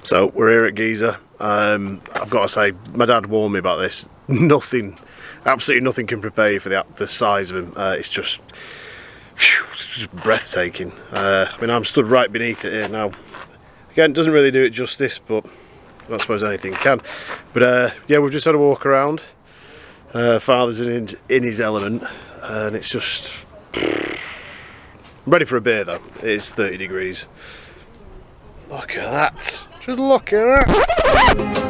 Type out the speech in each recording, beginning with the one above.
So we're here at Giza. I've got to say, my dad warned me about this. Absolutely nothing can prepare you for the size of him. It's just breathtaking. I mean, I'm stood right beneath it here now. Again, it doesn't really do it justice, but I don't suppose anything can. But yeah, we've just had a walk around. Father's in his element, and it's just I'm ready for a beer though. It's 30 degrees. Look at that! Just look at that!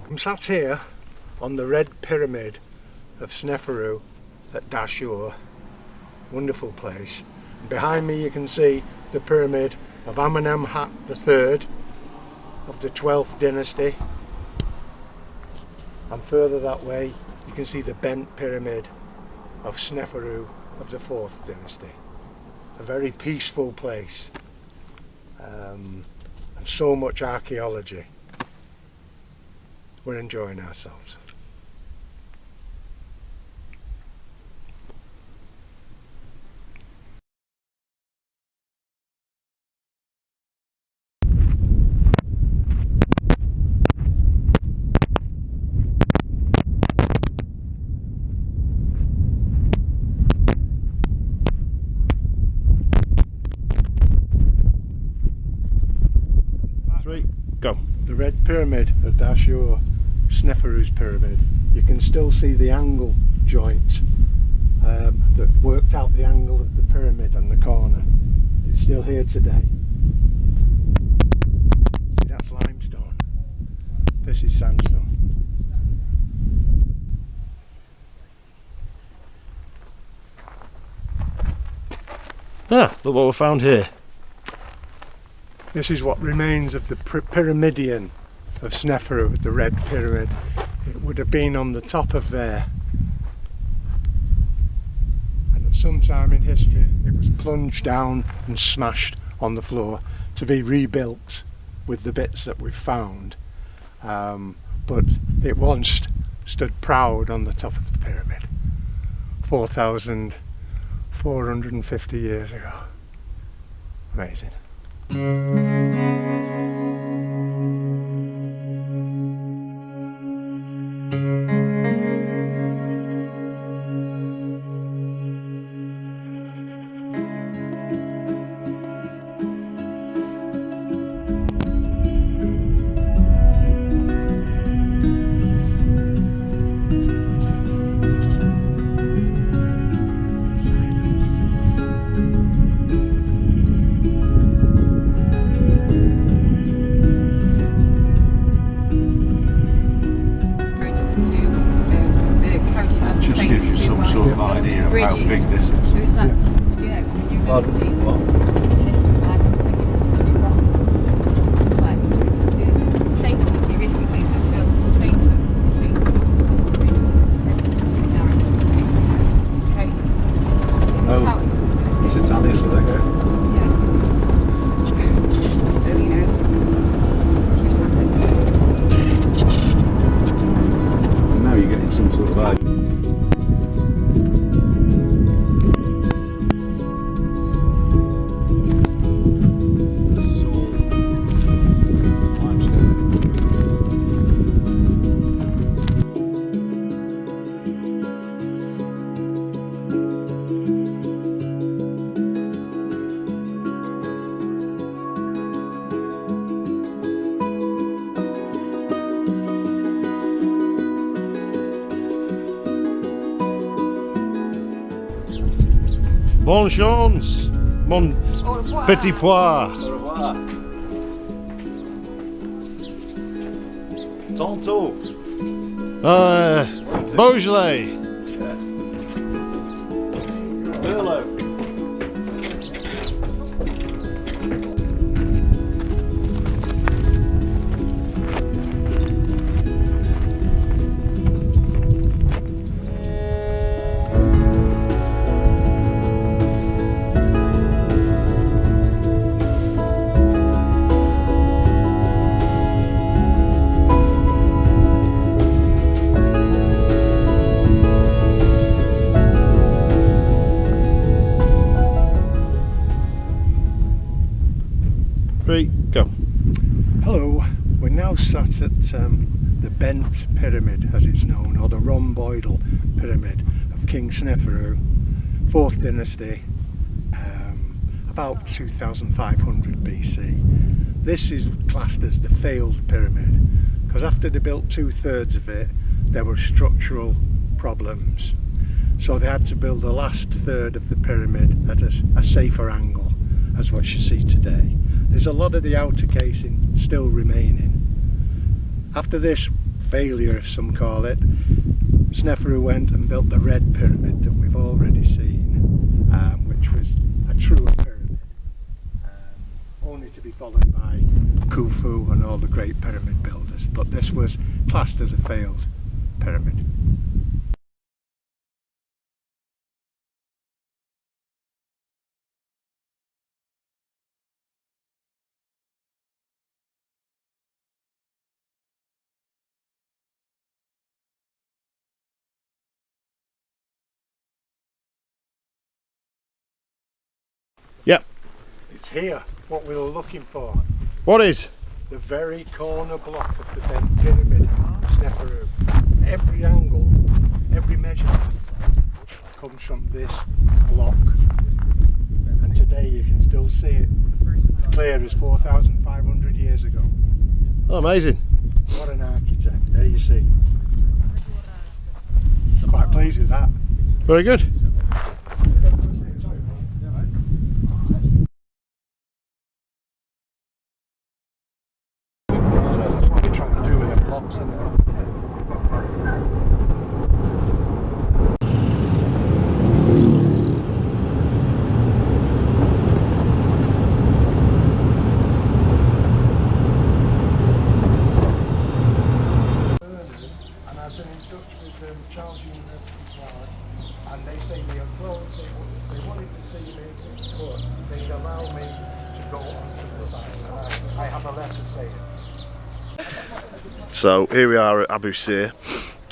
I'm sat here on the red pyramid of Sneferu at Dahshur. Wonderful place. Behind me you can see the pyramid of Amenemhat III of the 12th dynasty, and further that way you can see the bent pyramid of Sneferu of the 4th dynasty. A very peaceful place, and so much archaeology. We're enjoying ourselves. Go. The red pyramid of Dahshur, Sneferu's pyramid. You can still see the angle joint that worked out the angle of the pyramid on the corner. It's still here today. See, that's limestone. This is sandstone. Ah, look what we found here. This is what remains of the pyramidion of Sneferu, the red pyramid. It would have been on the top of there, and at some time in history it was plunged down and smashed on the floor to be rebuilt with the bits that we've found, but it once stood proud on the top of the pyramid. 4,450 years ago. Amazing. How big this is. Who's that? Do you know? Can you remember, Steve? What? This is like pretty rock. It's like there's a train company recently that built a train bridges and there's two narrow train carriages and trains. Oh, it's Italian, do they go? Yeah. So, you know, shit happens. And now you're getting some sort of vibe. Bonne chance, mon petit pois. Au revoir. Tantôt. Beaujolais. Yeah. Merlot. Go. Hello, we're now sat at the Bent Pyramid, as it's known, or the rhomboidal pyramid of King Sneferu, 4th dynasty, about 2500 BC. This is classed as the failed pyramid, because after they built 2/3 of it, there were structural problems. So they had to build the last third of the pyramid at a safer angle, as what you see today. There's a lot of the outer casing still remaining. After this failure, if some call it, Sneferu went and built the red pyramid that we've already seen, which was a truer pyramid, only to be followed by Khufu and all the great pyramid builders. But this was classed as a failed pyramid. Yep. It's here, what we were looking for. What is? The very corner block of the Bent Pyramid, Sneferu. Every angle, every measurement comes from this block. And today you can still see it as clear as 4,500 years ago. Oh, amazing. What an architect, there you see. I'm quite pleased with that. Very good. That's what they're trying to do with their blocks, isn't it? And I've been in touch with Chaos University as well, and they say they approached, they wanted to see me, but they'd allow me to go onto the site. I have a letter saying. So here we are at Abusir.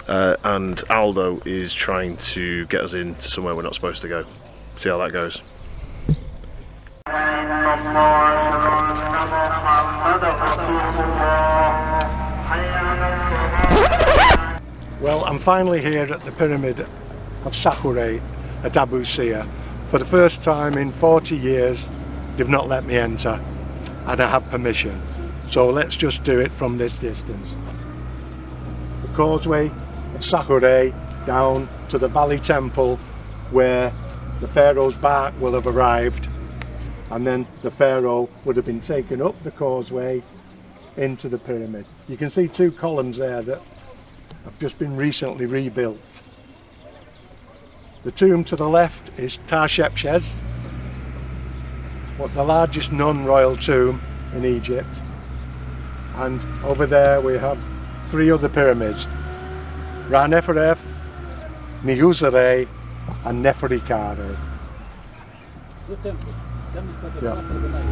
and Aldo is trying to get us into somewhere we're not supposed to go. See how that goes. Well, I'm finally here at the pyramid of Dahshur Abusir. For the first time in 40 years, they've not let me enter, and I have permission. So let's just do it from this distance. The causeway of Dahshur down to the Valley Temple, where the Pharaoh's bark will have arrived, and then the Pharaoh would have been taken up the causeway into the pyramid. You can see two columns there that have just been recently rebuilt. The tomb to the left is Chaps, the largest non-royal tomb in Egypt, and over there we have three other pyramids: Ra-Neferef, Niguzere and Neferikare. The temple. Then we start the Yeah. path of the night.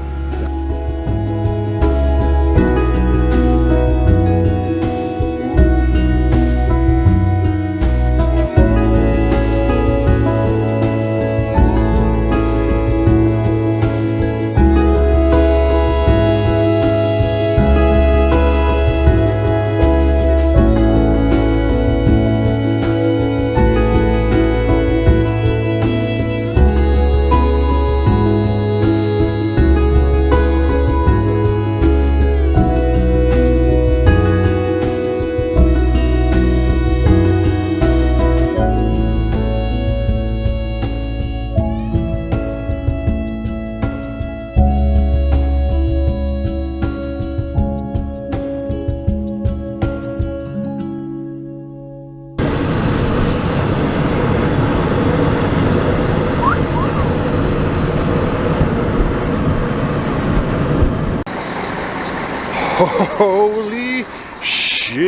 Holy shit!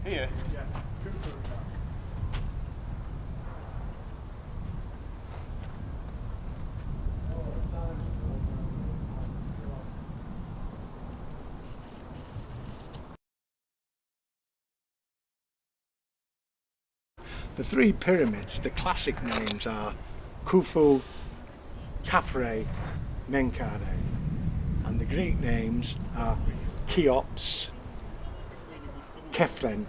Here? The three pyramids, the classic names are Khufu, Khafre, Menkaure, and the Greek names are Cheops, Kephren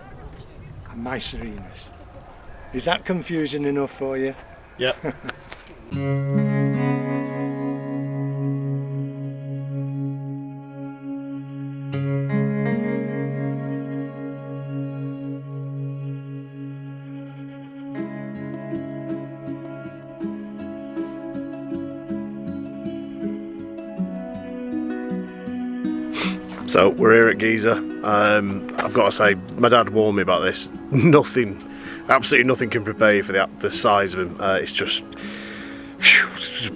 and Mycerinus. Is that confusing enough for you? Yep. So we're here at Giza. I've got to say, my dad warned me about this. Nothing, absolutely nothing can prepare you for the size of him. It's just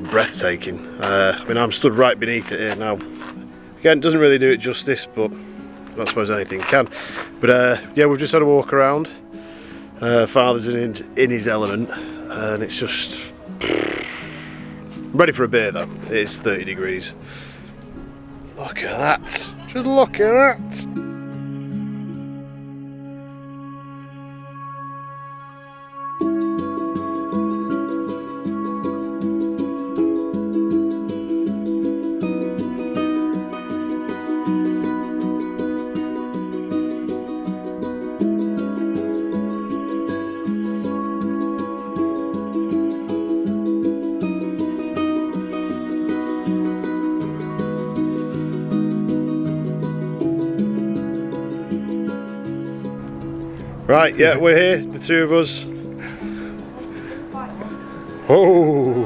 breathtaking. I mean, I'm stood right beneath it here now. Again, it doesn't really do it justice, but I suppose anything can. But yeah, we've just had a walk around. Father's in his element, and it's just I'm ready for a beer though. It's 30 degrees. Look at that. Just look at that. Right, yeah, we're here, the two of us. Oh!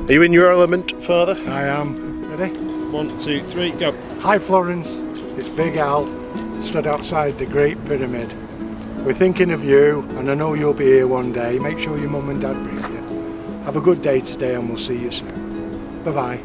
Are you in your element, Father? I am. Ready? 1, 2, 3, go. Hi Florence, it's Big Al, stood outside the Great Pyramid. We're thinking of you, and I know you'll be here one day. Make sure your mum and dad bring you. Have a good day today, and we'll see you soon. Bye-bye.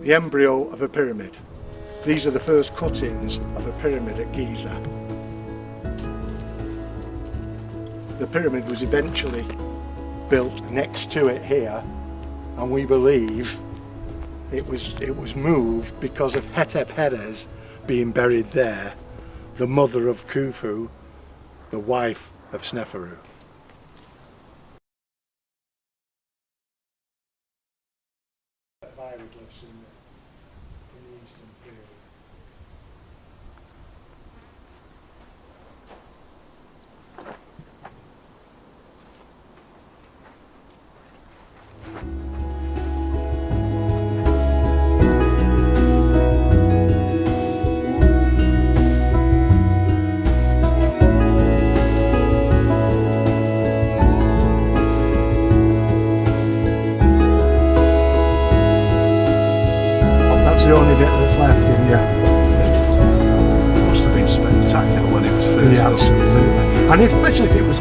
the embryo of a pyramid. These are the first cuttings of a pyramid at Giza. The pyramid was eventually built next to it here, and we believe it was moved because of Hetep being buried there, the mother of Khufu, the wife of Sneferu. The only bit that's left in here. Must have been spectacular when it was first. Yeah, absolutely. And especially if it was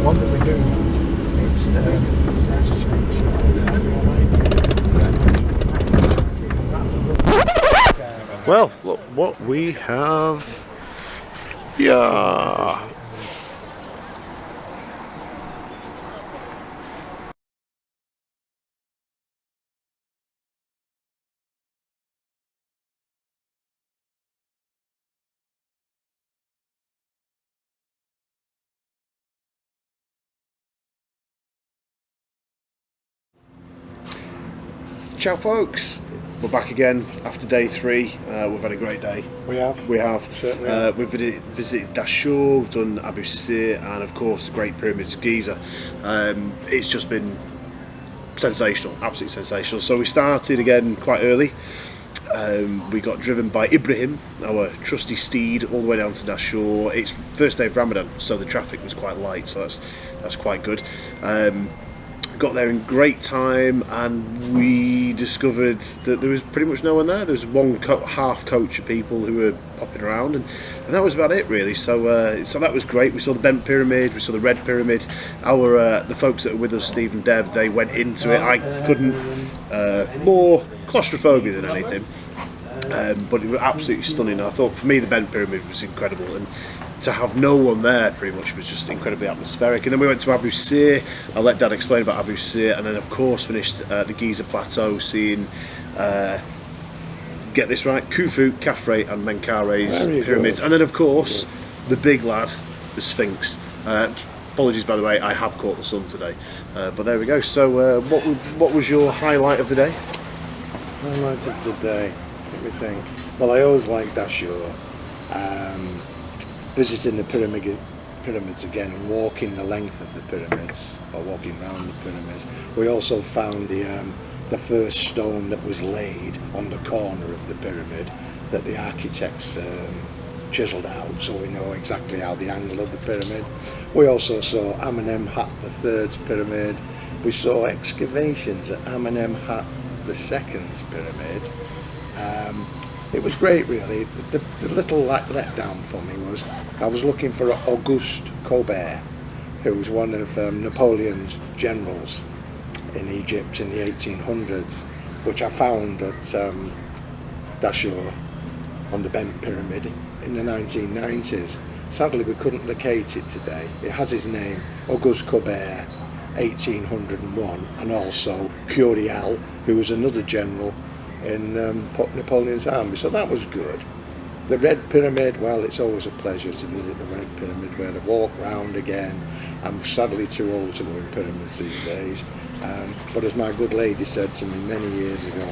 one that we do, it's Sphinx. Well, look what we have. Yeah. Ciao folks, we're back again after day 3. We've had a great day. We have. We have. Certainly have. We've visited Dahshur, we've done Abusir, and of course the Great Pyramids of Giza. It's just been sensational, absolutely sensational. So we started again quite early. We got driven by Ibrahim, our trusty steed, all the way down to Dahshur. It's first day of Ramadan, so the traffic was quite light, so that's quite good. Got there in great time, and we discovered that there was pretty much no one there. There was one half coach of people who were popping around, and that was about it really. So that was great. We saw the bent pyramid, we saw the red pyramid. The folks that were with us, Steve and Deb, they went into it. I couldn't. More claustrophobia than anything, but it was absolutely stunning. I thought for me the bent pyramid was incredible, and to have no one there pretty much was just incredibly atmospheric. And then we went to Abusir. I'll let Dad explain about Abusir, and then of course finished the Giza plateau, seeing get this right, Khufu, Khafre and Menkare's pyramids, and then of course the big lad, the Sphinx. Apologies by the way, I have caught the sun today, but there we go. So what was your highlight of the day? Highlight of the day, let me think. Well, I always like Dahshur. Visiting the pyramids again and walking the length of the pyramids, or walking around the pyramids. We also found the first stone that was laid on the corner of the pyramid that the architects chiselled out, so we know exactly how the angle of the pyramid. We also saw Amenemhat III's pyramid. We saw excavations at Amenemhat II's pyramid. It was great really. The little letdown for me was I was looking for Auguste Colbert, who was one of Napoleon's generals in Egypt in the 1800s, which I found at Dahshur on the bent pyramid in the 1990s. Sadly we couldn't locate it today. It has his name, Auguste Colbert, 1801, and also Curial, who was another general in Napoleon's army, so that was good. The Red Pyramid, well, it's always a pleasure to visit the Red Pyramid, where to walk round again. I'm sadly too old to go in pyramids these days, but as my good lady said to me many years ago,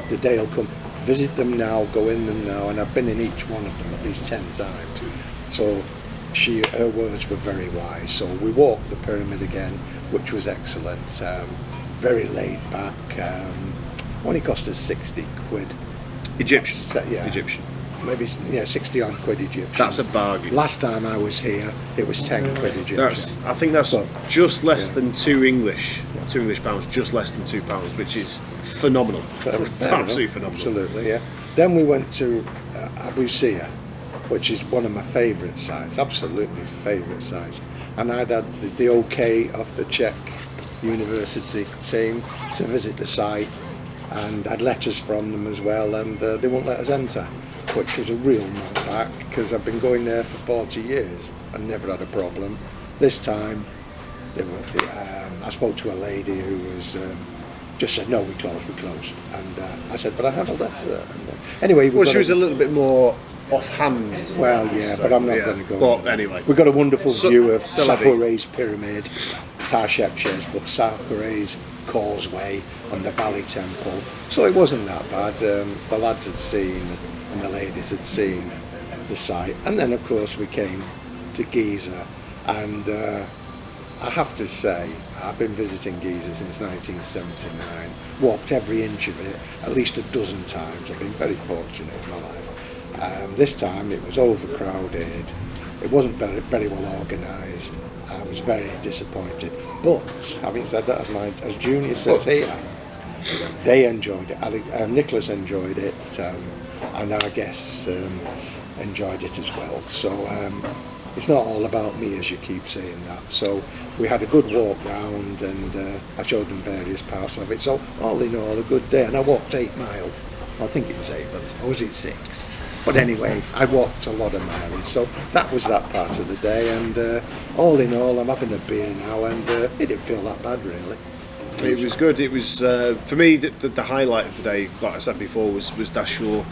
the day will come, visit them now, go in them now, and I've been in each one of them at least 10 times. So her words were very wise. So we walked the pyramid again, which was excellent, very laid back. Only cost us 60 quid. Egyptian. Yeah. Egyptian. maybe 60 odd quid Egyptian. That's a bargain. Last time I was here, it was 10 quid Egyptian. I think that's So, just less than £2 English pounds, just less than £2, which is phenomenal. Fair Absolutely enough. phenomenal. Absolutely, yeah. Then we went to Abusir, which is one of my favourite sites, absolutely favourite sites. And I'd had the okay of the Czech university team to visit the site, and I'd letters from them as well, and they wouldn't let us enter, which was a real knockback because I've been going there for 40 years and never had a problem. This time, I spoke to a lady who was just said, no, we close. And I said, but I have a letter. And, anyway, She was a little bit more offhand. Well, yeah, but I'm not going to go. But anyway, we've got a wonderful view of Celebi. Sapore's pyramid, Tarshepshes, but Sapore's causeway and the Valley Temple. So it wasn't that bad. The lads had seen and the ladies had seen the site, and then of course we came to Giza, and I have to say I've been visiting Giza since 1979. Walked every inch of it at least a dozen times. I've been very fortunate in my life. This time it was overcrowded. It wasn't very well organised. I was very disappointed. But having said that, as Junior says here, they enjoyed it. Nicholas enjoyed it, and our guests enjoyed it as well. So it's not all about me, as you keep saying that. So we had a good walk round, and I showed them various parts of it. So all in all, a good day. And I walked 8 miles. I think it was 8, or was it 6? But anyway, I walked a lot of mileage, so that was that part of the day, and all in all, I'm having a beer now, and it didn't feel that bad, really. it was good. It was for me the highlight of the day, like I said before, was Dahshur.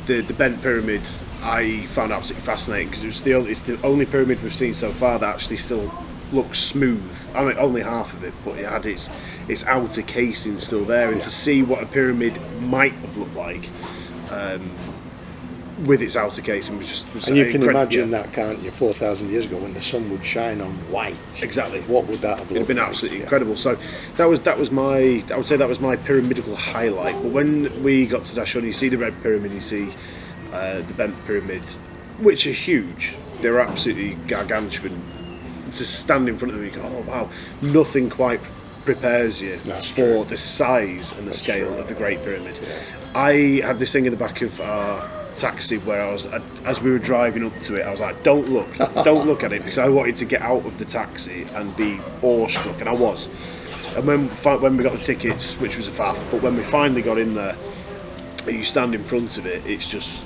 The bent pyramid I found absolutely fascinating because it's the only pyramid we've seen so far that actually still looks smooth. I mean, only half of it, but it had its outer casing still there, and to see what a pyramid might have looked like. With its outer casing was and you can imagine that, can't you? 4,000 years ago, when the sun would shine on white. Exactly. What would that have looked like? It'd been absolutely incredible. So that was my, I would say that was my pyramidal highlight. But when we got to Dahshur, you see the red pyramid, you see the bent pyramid, which are huge. They're absolutely gargantuan. To stand in front of them, you go, oh wow! Nothing quite prepares you for the size and the scale of the Great Pyramid. I had this thing in the back of our taxi where I was, as we were driving up to it, I was like, don't look at it, because I wanted to get out of the taxi and be awestruck, and I was. And when we got the tickets, which was a faff, but when we finally got in there, you stand in front of it, it's just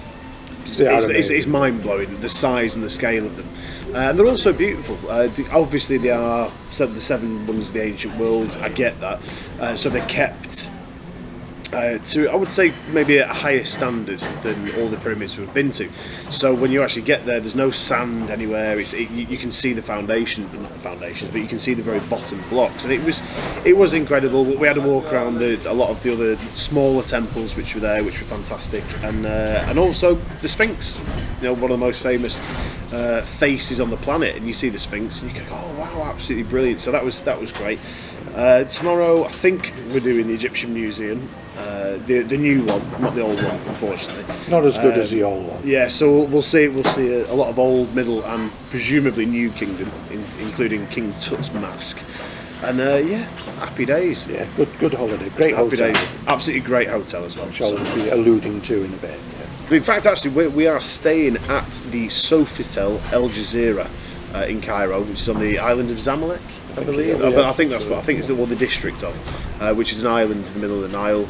it's mind blowing, the size and the scale of them. And they're also beautiful. Obviously, they are the 7 wonders of the ancient world. I get that. So they're kept to, I would say, maybe at a higher standard than all the pyramids we've been to. So when you actually get there, there's no sand anywhere. You can see the foundation, not the foundations, but you can see the very bottom blocks. And it was incredible. But we had to walk around a lot of the other smaller temples which were there, which were fantastic, and also the Sphinx. One of the most famous faces on the planet. And you see the Sphinx, and you go, oh wow, absolutely brilliant. So that was great. Tomorrow, I think we're doing the Egyptian Museum. The new one, not the old one, unfortunately. Not as good as the old one. Yeah, so we'll see a lot of old, middle, and presumably new kingdom, including King Tut's mask. And happy days. Yeah, good holiday, great happy hotel. Days, absolutely great hotel as well. Which I'll be alluding to in a bit. Yes. In fact, actually, we are staying at the Sofitel El-Gezirah in Cairo, which is on the island of Zamalek, I believe. Yes. But I think it's the district of, which is an island in the middle of the Nile.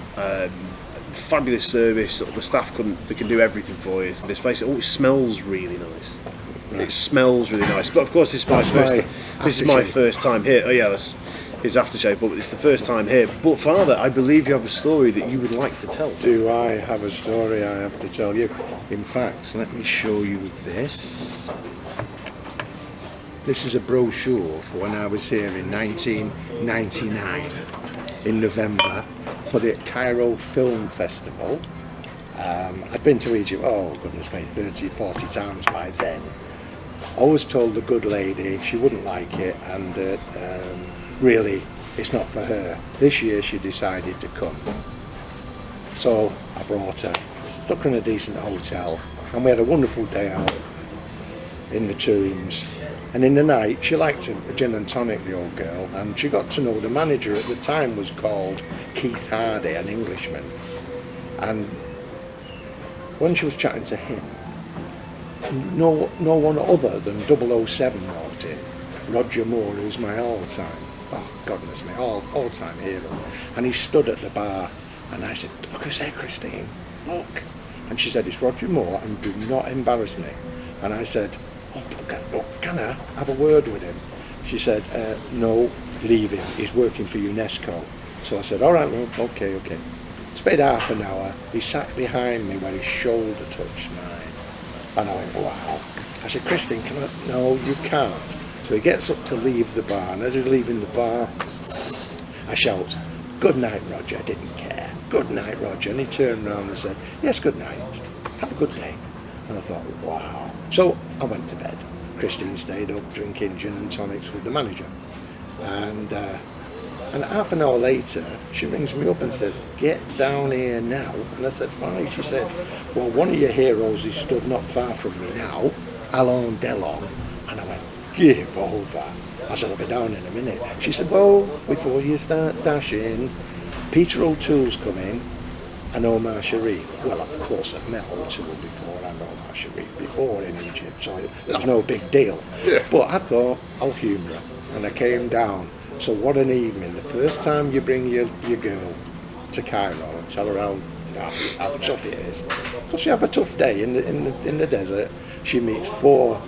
Fabulous service. The staff they can do everything for you. This place, it smells really nice. Right. It smells really nice. But of course, this is my first time here. Oh yeah, that's his aftershave. But it's the first time here. But Father, I believe you have a story that you would like to tell. Do I have a story I have to tell you? In fact, let me show you this. This is a brochure for when I was here in 1999 in November for the Cairo Film Festival. I'd been to Egypt, oh goodness me, 30, 40 times by then. Always told the good lady she wouldn't like it, and really it's not for her. This year she decided to come. So I brought her, stuck her in a decent hotel, And we had a wonderful day out in the Tombs. And in the night, she liked a gin and tonic, the old girl, and she got to know the manager at the time was called Keith Hardy, an Englishman. And when she was chatting to him, no one other than 007 walked in. Roger Moore, who's my all-time, oh goodness me, all-time hero. And he stood at the bar, and I said, look who's there, Christine, look. And she said, it's Roger Moore, and do not embarrass me. And I said, oh, can I have a word with him? She said, no, leave him, he's working for UNESCO. So I said, all right, well, okay. Spent half an hour, he sat behind me where his shoulder touched mine. And I went, wow. I said, Christine, can I? No, you can't. So he gets up to leave the bar, and as he's leaving the bar, I shout, good night, Roger. I didn't care. Good night, Roger. And he turned around and said, yes, good night. Have a good day. And I thought, wow. So I went to bed. Christine stayed up drinking gin and tonics with the manager. And half an hour later, she rings me up and says, get down here now. And I said, why? She said, well, one of your heroes is stood not far from me now, Alain Delon. And I went, give over. I said, I'll be down in a minute. She said, well, before you start dashing, Peter O'Toole's coming and Omar Sharif. Well, of course, I've met O'Toole before and Omar Sharif before in Egypt, so it was no big deal. Yeah. But I thought, I'll humour her. And I came down. So what an evening. The first time you bring your girl to Cairo and tell her how tough it is. Because she have a tough day in the desert. She meets 4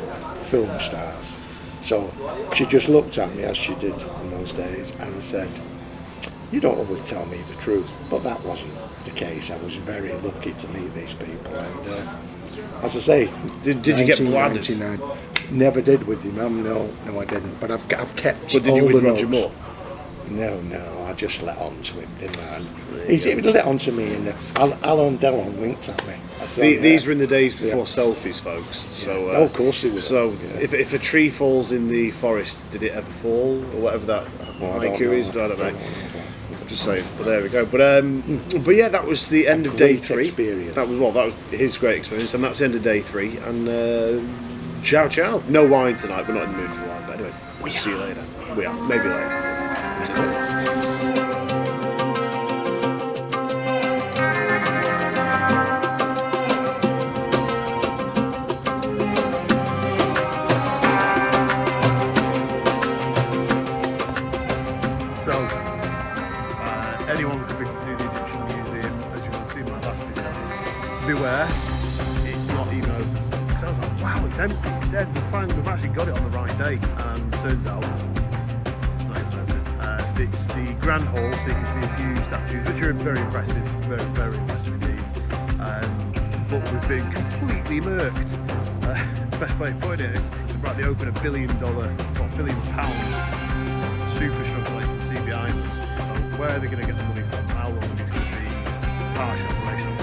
film stars. So she just looked at me as she did in those days and said, you don't always tell me the truth. But that wasn't the case. I was very lucky to meet these people. And as I say, Did you get bladdered? Never did with your mum. No, I didn't. But I've kept. But did you all with the Roger notes. Moore? No, I just let on to him, didn't I? He let on to me, and Alain Delon winked at me. These were in the days before selfies, folks. So, oh, of course they were. So, yeah. if a tree falls in the forest, did it ever fall, or whatever that haiku is? I don't know. I'm just saying. But there we go. But yeah, that was the end of day 3. Experience. That was his great experience, and that's the end of day 3. And ciao. No wine tonight. We're not in the mood for wine. But anyway, we'll see you later. We are. Maybe later. So, anyone who's been to see the Egyptian Museum, as you will see in my last video, beware, it's not even open. So I was like, wow, it's empty, it's dead. We've actually got it on the right day, and turns out it's not even open. It's the Grand Hall, so you can see a few statues, which are very impressive, very, very impressive indeed. But we've been completely murked. The best way of putting it is it's about to open £1 billion superstructure like you can see behind us. Where are they going to get the money from? How long is it going to be? Partial operational.